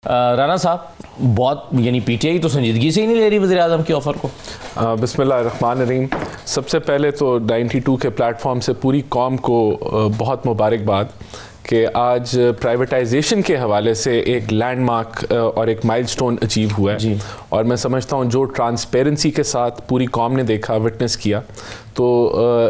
राना साहब, बहुत यानी पीटीआई तो संजीदगी से ही नहीं ले रही वज़ीर आज़म के ऑफ़र को। बिस्मिल्लाहिर्रहमानिर्रहीम। सबसे पहले तो 92 के प्लेटफॉर्म से पूरी कौम को बहुत मुबारकबाद कि आज प्राइवेटाइजेशन के हवाले से एक लैंडमार्क और एक माइलस्टोन अचीव हुआ है जी। और मैं समझता हूँ जो ट्रांसपेरेंसी के साथ पूरी कौम ने देखा, विटनेस किया, तो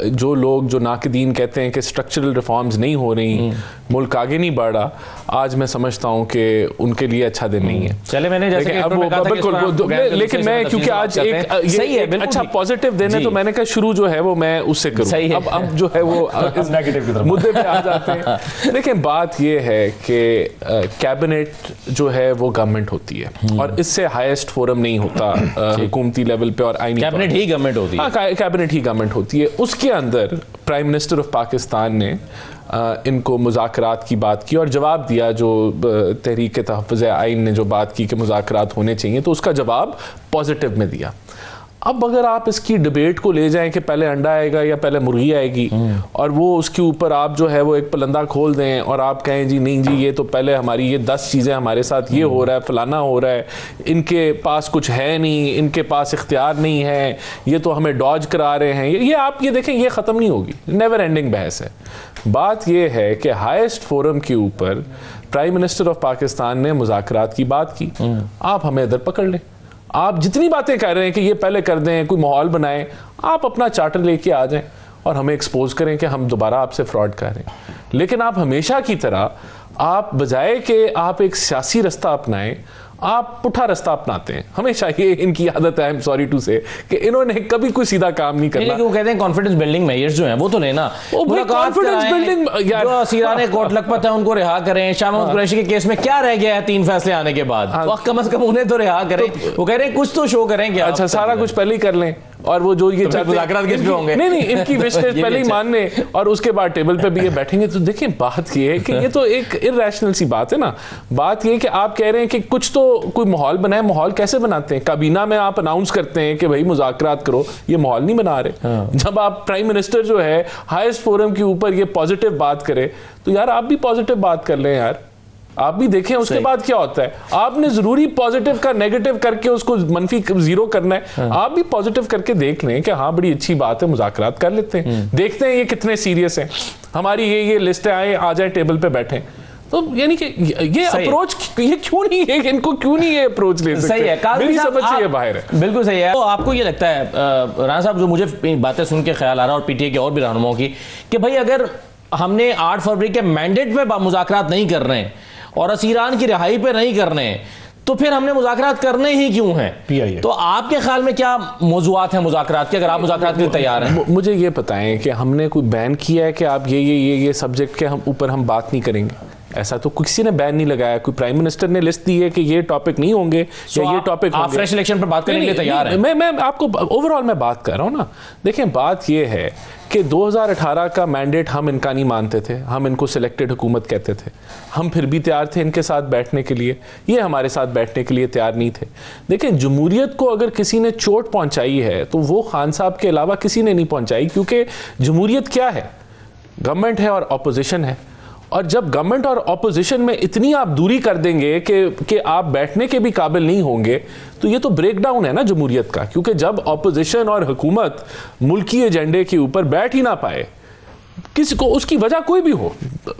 जो लोग जो नाक़दीन कहते हैं कि स्ट्रक्चरल रिफॉर्म्स नहीं हो रही, मुल्क आगे नहीं बढ़ रहा, आज मैं समझता हूँ कि उनके लिए अच्छा दिन नहीं है। चले मैंने जैसे कि बिल्कुल, लेकिन मैं क्योंकि आज एक अच्छा पॉजिटिव दिन है तो मैंने कहा शुरू जो है वो मैं उससे करूँ। अब जो है वो मुद्दे पे आ जाते हैं। देखिए, बात ये है कि कैबिनेट जो है वो गवर्नमेंट होती है और इससे हाईएस्ट फोरम नहीं होता हुकूमती लेवल पे और आईनी कैबिनेट ही गवर्नमेंट होती है। कैबिनेट ही गवर्नमेंट होती है। उसके अंदर प्राइम मिनिस्टर ऑफ पाकिस्तान ने इनको मुज़ाकरात की बात की और जवाब दिया, जो तहरीक तहफ़्फ़ुज़ आइन ने जो बात की कि मुज़ाकरात होने चाहिए, तो उसका जवाब पॉजिटिव में दिया। अब अगर आप इसकी डिबेट को ले जाएं कि पहले अंडा आएगा या पहले मुर्गी आएगी और वो उसके ऊपर आप जो है वो एक पलंदा खोल दें और आप कहें जी नहीं जी ये तो पहले हमारी ये 10 चीज़ें हमारे साथ ये हो रहा है, फलाना हो रहा है, इनके पास कुछ है नहीं, इनके पास इख्तियार नहीं है, ये तो हमें डॉज करा रहे हैं, ये आप ये देखें ये ख़त्म नहीं होगी, नेवर एंडिंग बहस है। बात ये है कि हाईएस्ट फोरम के ऊपर प्राइम मिनिस्टर ऑफ पाकिस्तान ने मुज़ाकरात की बात की, आप हमें इधर पकड़ लें। आप जितनी बातें कर रहे हैं कि ये पहले कर दें, कोई माहौल बनाएं, आप अपना चार्टर लेके आ जाएं और हमें एक्सपोज करें कि हम दोबारा आपसे फ्रॉड कर रहे हैं। लेकिन आप हमेशा की तरह आप बजाय कि आप एक सियासी रास्ता अपनाएं, आप पुठा रास्ता अपनाते हैं। हमेशा ये इनकी आदत है, आई एम सॉरी टू से, कि इन्होंने कभी कोई सीधा काम नहीं करना। वो कहते हैं कॉन्फिडेंस बिल्डिंग मेजर्स जो हैं वो तो लेना, कॉन्फिडेंस बिल्डिंग, जो असीरान कोट लखपत है उनको रिहा करें। शाह महमूद कुरैशी के केस में क्या रह गया है 3 फैसले आने के बाद, कम से कम उन्हें तो रिहा करें। वो कह रहे हैं कुछ तो शो करें। अच्छा, सारा कुछ पहले ही कर लें और वो जो ये मुज़ाकरात किस पे होंगे? नहीं, इनकी विश लिस्ट पहले ही मान लें और उसके बाद टेबल पे भी ये बैठेंगे। तो देखिए, बात ये है कि ये तो एक इर्रेशनल सी बात है ना। बात ये है कि आप कह रहे हैं कि कुछ तो कोई माहौल बनाए। माहौल कैसे बनाते हैं? काबीना में आप अनाउंस करते हैं कि भाई मुज़ाकरात करो, ये माहौल नहीं बना रहे। जब आप प्राइम मिनिस्टर जो है हाईएस्ट फोरम के ऊपर ये पॉजिटिव बात करे, तो यार आप भी पॉजिटिव बात कर लें यार, आप भी देखें उसके बाद क्या होता है। आपने जरूरी पॉजिटिव का नेगेटिव करके उसको मनफी 0 करना है। आप भी पॉजिटिव करके देख लें कि हाँ बड़ी अच्छी बात है, मुज़ाकरात कर लेते हैं, देखते हैं ये कितने सीरियस हैं, हमारी ये लिस्ट आए, आ जाए टेबल पे बैठे। तो यानी कि ये अप्रोच ये क्यों नहीं है, इनको क्यों नहीं ये अप्रोच ले सकते? सही है, मेरी समझ से ये बाहर है। बिल्कुल सही है। तो आपको ये लगता है राना साहब, जो मुझे बातें सुन के ख्याल आ रहा है और पीटीआई के और भी रहनुमाओं की, कि भाई अगर हमने 8 फरवरी के मैंडेट पे मुज़ाकरात नहीं कर रहे हैं और असीरान की रिहाई पे नहीं करने हैं, तो फिर हमने मुज़ाकरात करने ही क्यों हैं? तो आपके ख्याल में क्या मौज़ूआत हैं मुज़ाकरात के, अगर आप मुज़ाकरात के लिए तैयार हैं? मुझे ये बताएं कि हमने कोई बैन किया है कि आप ये सब्जेक्ट के ऊपर हम बात नहीं करेंगे? ऐसा तो किसी ने बैन नहीं लगाया। कोई प्राइम मिनिस्टर ने लिस्ट दी है कि ये टॉपिक नहीं होंगे या ये टॉपिक आप फ्रेश इलेक्शन पर बात करने के लिए तैयार हैं? मैं आपको ओवरऑल मैं बात कर रहा हूँ ना। देखें, बात ये है कि 2018 का मैंडेट हम इनका नहीं मानते थे, हम इनको सिलेक्टेड हुकूमत कहते थे, हम फिर भी तैयार थे इनके साथ बैठने के लिए, ये हमारे साथ बैठने के लिए तैयार नहीं थे। देखें, जमहूरियत को अगर किसी ने चोट पहुंचाई है तो वो खान साहब के अलावा किसी ने नहीं पहुंचाई, क्योंकि जमहूरियत क्या है? गवर्नमेंट है और ऑपोजिशन है। और जब गवर्नमेंट और ऑपोजिशन में इतनी आप दूरी कर देंगे कि आप बैठने के भी काबिल नहीं होंगे, तो ये तो ब्रेक डाउन है ना जमहूरियत का। क्योंकि जब ऑपोजिशन और हुकूमत मुल्की एजेंडे के ऊपर बैठ ही ना पाए, किसी को उसकी वजह कोई भी हो,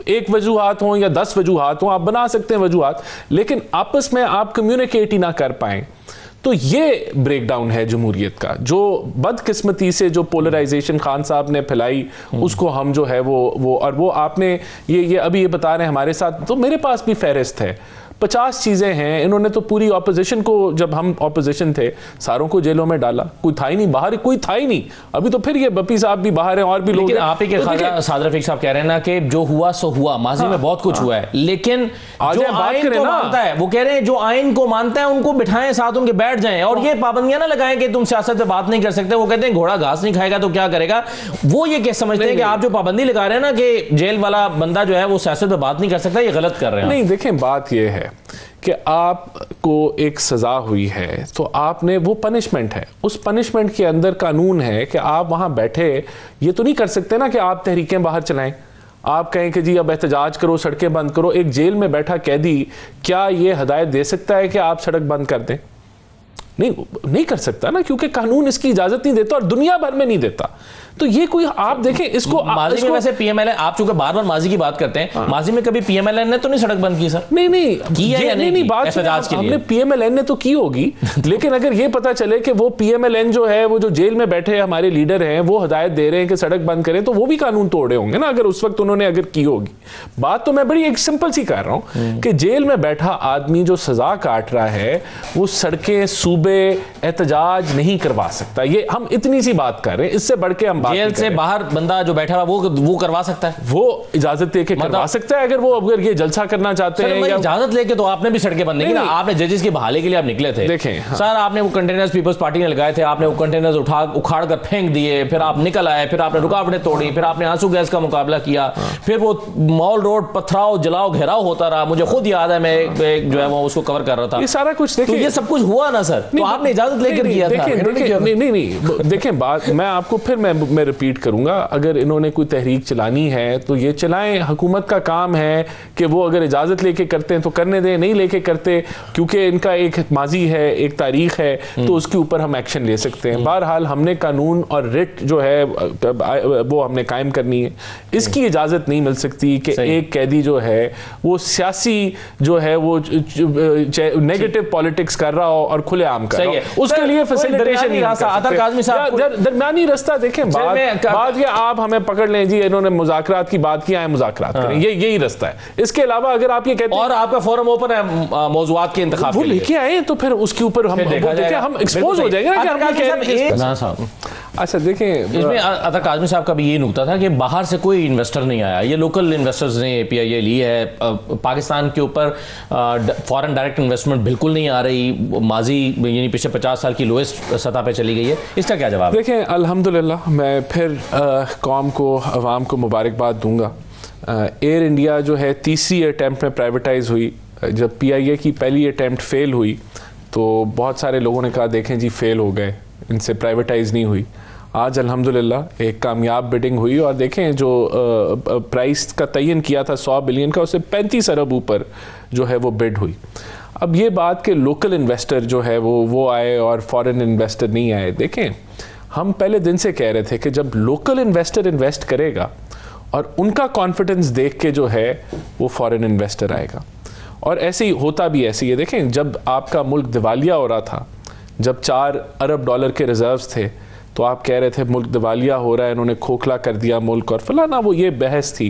1 वजूहात हो या 10 वजूहात हो, आप बना सकते हैं वजूहात, लेकिन आपस में आप कम्युनिकेट ही ना कर पाए, तो ये ब्रेक डाउन है जमहूरियत का। जो बदकिस्मती से जो पोलराइजेशन खान साहब ने फैलाई, उसको हम जो है वो और वो आपने ये अभी ये बता रहे हैं हमारे साथ, तो मेरे पास भी फहरिस्त है, 50 चीज़ें हैं। इन्होंने तो पूरी ऑपोजिशन को, जब हम ऑपोजिशन थे, सारों को जेलों में डाला, कोई था ही नहीं बाहर, कोई था ही नहीं। अभी तो फिर ये बप्पी साहब भी बाहर हैं और भी लोग। लेकिन आप ही के साद रफीक साहब कह रहे हैं ना कि जो हुआ सो हुआ, माजी में बहुत कुछ हुआ है, लेकिन जो आइन को मानता है, वो कह रहे हैं जो आइन को मानता है उनको बिठाएं साथ, उनके बैठ जाएं और ये पाबंदियां ना लगाएं कि तुम सियासत से बात नहीं कर सकते। वो कहते हैं घोड़ा घास नहीं खाएगा तो क्या करेगा। वो ये कैसे समझते हैं कि आप जो पाबंदी लगा रहे हैं ना कि जेल वाला बंदा जो है वो सियासत पे बात नहीं कर सकता, ये गलत कर रहे हैं? नहीं, देखें, बात ये है कि आपको एक सज़ा हुई है तो आपने, वो पनिशमेंट है, उस पनिशमेंट के अंदर कानून है कि आप वहाँ बैठे ये तो नहीं कर सकते ना कि आप तहरीकें बाहर चलाएं। आप कहें कि जी अब एहतजाज करो, सड़कें बंद करो, एक जेल में बैठा कैदी क्या ये हदायत दे सकता है कि आप सड़क बंद कर दें? नहीं कर सकता ना, क्योंकि कानून इसकी इजाजत नहीं देता और दुनिया भर में नहीं देता। तो ये कोई आप देखें इसको माजी में वैसे पीएमएलए, आप चूंकि बार बार माजी की बात करते हैं, माजी में कभी पीएमएलए ने तो नहीं सड़क बंद की सर? नहीं की है या नहीं बात हमने पीएमएलएन ने तो की होगी लेकिन अगर ये पता चले कि वो पीएमएलएन जो है वो जो जेल में बैठे हमारे लीडर हैं वो हदायत दे रहे हैं कि सड़क बंद करें, तो वो भी कानून तोड़े होंगे ना अगर उस वक्त उन्होंने अगर की होगी। बात तो मैं बड़ी एक सिंपल सी कर रहा हूं कि जेल में बैठा आदमी जो सजा काट रहा है वो सड़कें सूबे एहतजाज नहीं करवा सकता। ये हम इतनी सी बात कर रहे हैं, इससे बढ़ के हम बात जेल से बाहर बंदा जो बैठा हुआ वो करवा सकता है, वो इजाजत देके करवा सकता है अगर ये जलसा करना चाहते हैं। इजाजत लेके तो आपने भी सड़कें बंद नहीं की ना, आपने जजेस की बहाली के लिए आप निकले थे। देखें सर आपने वो कंटेनर्स पीपल्स पार्टी ने लगाए थे, आपने वो कंटेनर्स उखाड़ कर फेंक दिए, फिर आप निकल आए, फिर आपने रुकावटें तोड़ी, फिर आपने आंसू गैस का मुकाबला किया, फिर वो मॉल रोड पथराव जलाओ घेराव होता रहा। मुझे खुद याद है मैं जो है वो उसको कवर कर रहा था। ये सारा कुछ देखिए, तो ये सब कुछ हुआ ना सर, तो आपने इजाजत लेकर किया था। नहीं देखें बात मैं आपको फिर मैं रिपीट करूंगा, अगर इन्होंने कोई तहरीक चलानी है तो ये चलाएं, हुकूमत का काम है कि वो अगर इजाजत लेके करते हैं तो करने दें, नहीं लेके करते क्योंकि इनका एक माजी है, एक तारीख है, तो उसके ऊपर हम एक्शन ले सकते हैं। बहरहाल हमने कानून और रिट जो है वो हमने कायम करनी है। इसकी इजाजत नहीं मिल सकती कि एक कैदी जो है वो सियासी जो है वो नेगेटिव पॉलिटिक्स कर रहा हो और खुलेआम कर रहा हो, उसके लिए फैसिलिटेशन नहीं कर सकते। दरमियानी रास्ता देखें, बात ये आप हमें पकड़ लें जी इन्होंने मुज़ाकरात की बात की, आए मुज़ाकरात करें, यही रास्ता है। इसके अलावा अगर आप ये कहते हैं और आपका फोरम ओपन है मौज़ूआत के इंतखाब वो लेके आए तो फिर उसके ऊपर हम एक्सपोज हो जाएंगे ना। अच्छा देखें, इसमें अता काज़मी साहब का भी ये नुकता था कि बाहर से कोई इन्वेस्टर नहीं आया, ये लोकल इन्वेस्टर्स ने APIA ली है। पाकिस्तान के ऊपर फॉरेन डायरेक्ट इन्वेस्टमेंट बिल्कुल नहीं आ रही, माजी यानी पिछले 50 साल की लोएस्ट सतह पे चली गई है। इसका क्या जवाब? देखें अल्हम्दुलिल्लाह मैं फिर कौम को, अवाम को मुबारकबाद दूंगा। एयर इंडिया जो है तीसरी अटैम्प्ट में प्राइवेटाइज हुई। जब PIA की पहली अटैम्प्ट फेल हुई तो बहुत सारे लोगों ने कहा देखें जी फेल हो गए, इनसे प्राइवेटाइज नहीं हुई। आज अल्हम्दुलिल्लाह एक कामयाब बिडिंग हुई और देखें जो प्राइस का तयन किया था 100 बिलियन का, उससे 35 अरब ऊपर जो है वो बिड हुई। अब ये बात कि लोकल इन्वेस्टर जो है वो आए और फॉरेन इन्वेस्टर नहीं आए, देखें हम पहले दिन से कह रहे थे कि जब लोकल इन्वेस्टर इन्वेस्ट करेगा और उनका कॉन्फिडेंस देख के जो है वो फॉरेन इन्वेस्टर आएगा। और ऐसे ही होता भी ऐसे ही है। देखें जब आपका मुल्क दिवालिया हो रहा था, जब 4 अरब डॉलर के रिजर्व्स थे, तो आप कह रहे थे मुल्क दिवालिया हो रहा है, इन्होंने खोखला कर दिया मुल्क और फलाना, वो ये बहस थी।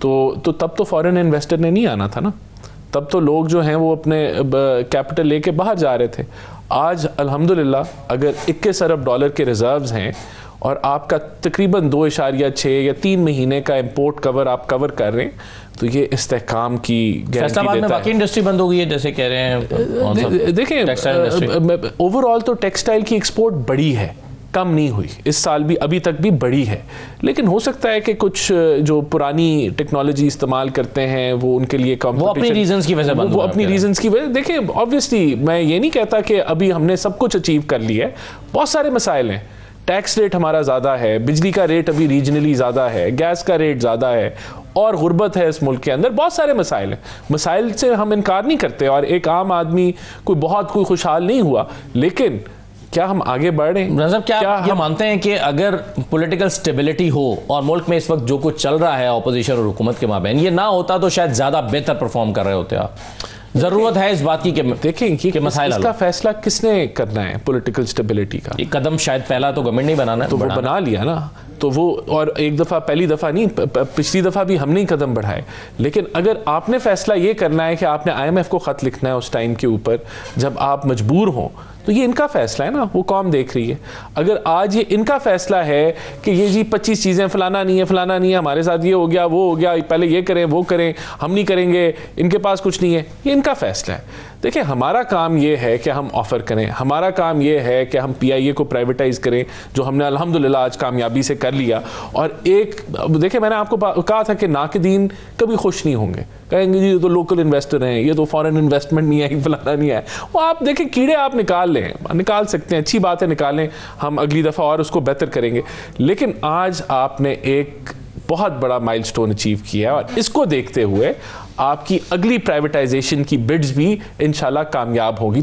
तो तब तो फॉरेन इन्वेस्टर ने नहीं आना था ना, तब तो लोग जो हैं वो अपने कैपिटल लेके बाहर जा रहे थे। आज अल्हम्दुलिल्लाह अगर 21 अरब डॉलर के रिजर्व्स हैं और आपका तकरीबन 2.6 या 3 महीने का इंपोर्ट कवर आप कवर कर रहे हैं, तो ये इस्तेहकाम की गारंटी देता है। इंडस्ट्री बंद हो गई है जैसे कह रहे हैं। देखें ओवरऑल तो टेक्सटाइल की एक्सपोर्ट बड़ी है, कम नहीं हुई, इस साल भी अभी तक भी बड़ी है। लेकिन हो सकता है कि कुछ जो पुरानी टेक्नोलॉजी इस्तेमाल करते हैं वो उनके लिए वो अपनी रीजंस की वजह वो अपनी रीजंस की वजह। देखिए ऑब्वियसली मैं ये नहीं कहता कि अभी हमने सब कुछ अचीव कर लिया है, बहुत सारे मसाइल हैं। टैक्स रेट हमारा ज़्यादा है, बिजली का रेट अभी रीजनली ज़्यादा है, गैस का रेट ज़्यादा है और गुर्बत है इस मुल्क के अंदर, बहुत सारे मसाइल हैं। मसाइल से हम इनकार नहीं करते और एक आम आदमी कोई खुशहाल नहीं हुआ, लेकिन क्या हम आगे बढ़ रहे हैं? क्या हम मानते हैं कि अगर पॉलिटिकल स्टेबिलिटी हो और मुल्क में इस वक्त जो कुछ चल रहा है ऑपोजिशन और हुकूमत के माबैन ये ना होता तो शायद ज़्यादा बेहतर परफॉर्म कर रहे होते आप? जरूरत है इस बात की कि देखें कि मसाइल इसका फैसला किसने करना है पॉलिटिकल स्टेबिलिटी का? एक कदम शायद पहला तो गवर्नमेंट नहीं बनाना है, तो वो बना लिया ना, तो वो और एक दफ़ा पहली दफ़ा नहीं, पिछली दफ़ा भी हमने ही कदम बढ़ाए। लेकिन अगर आपने फैसला ये करना है कि आपने IMF को ख़त लिखना है उस टाइम के ऊपर जब आप मजबूर हों, तो ये इनका फैसला है ना, वो कौम देख रही है। अगर आज ये इनका फैसला है कि ये जी 25 चीज़ें फलाना नहीं है, हमारे साथ ये हो गया वो हो गया, पहले ये करें वो करें, हम नहीं करेंगे, इनके पास कुछ नहीं है, ये इनका फैसला है। देखिए हमारा काम ये है कि हम ऑफ़र करें, हमारा काम ये है कि हम PIA को प्राइवेटाइज़ करें, जो हमने अल्हम्दुलिल्लाह आज कामयाबी से कर लिया। और एक देखिए मैंने आपको कहा था कि नाक़दीन कभी खुश नहीं होंगे, कहेंगे जी ये तो लोकल इन्वेस्टर हैं, ये तो फॉरेन इन्वेस्टमेंट नहीं है, फलाना नहीं है। वो आप देखें कीड़े आप निकाल सकते हैं, अच्छी बात है निकालें, हम अगली दफ़ा और उसको बेहतर करेंगे। लेकिन आज आपने एक बहुत बड़ा माइलस्टोन अचीव किया है, और इसको देखते हुए आपकी अगली प्राइवेटाइजेशन की बिड्स भी इंशाल्लाह कामयाब होगी। तो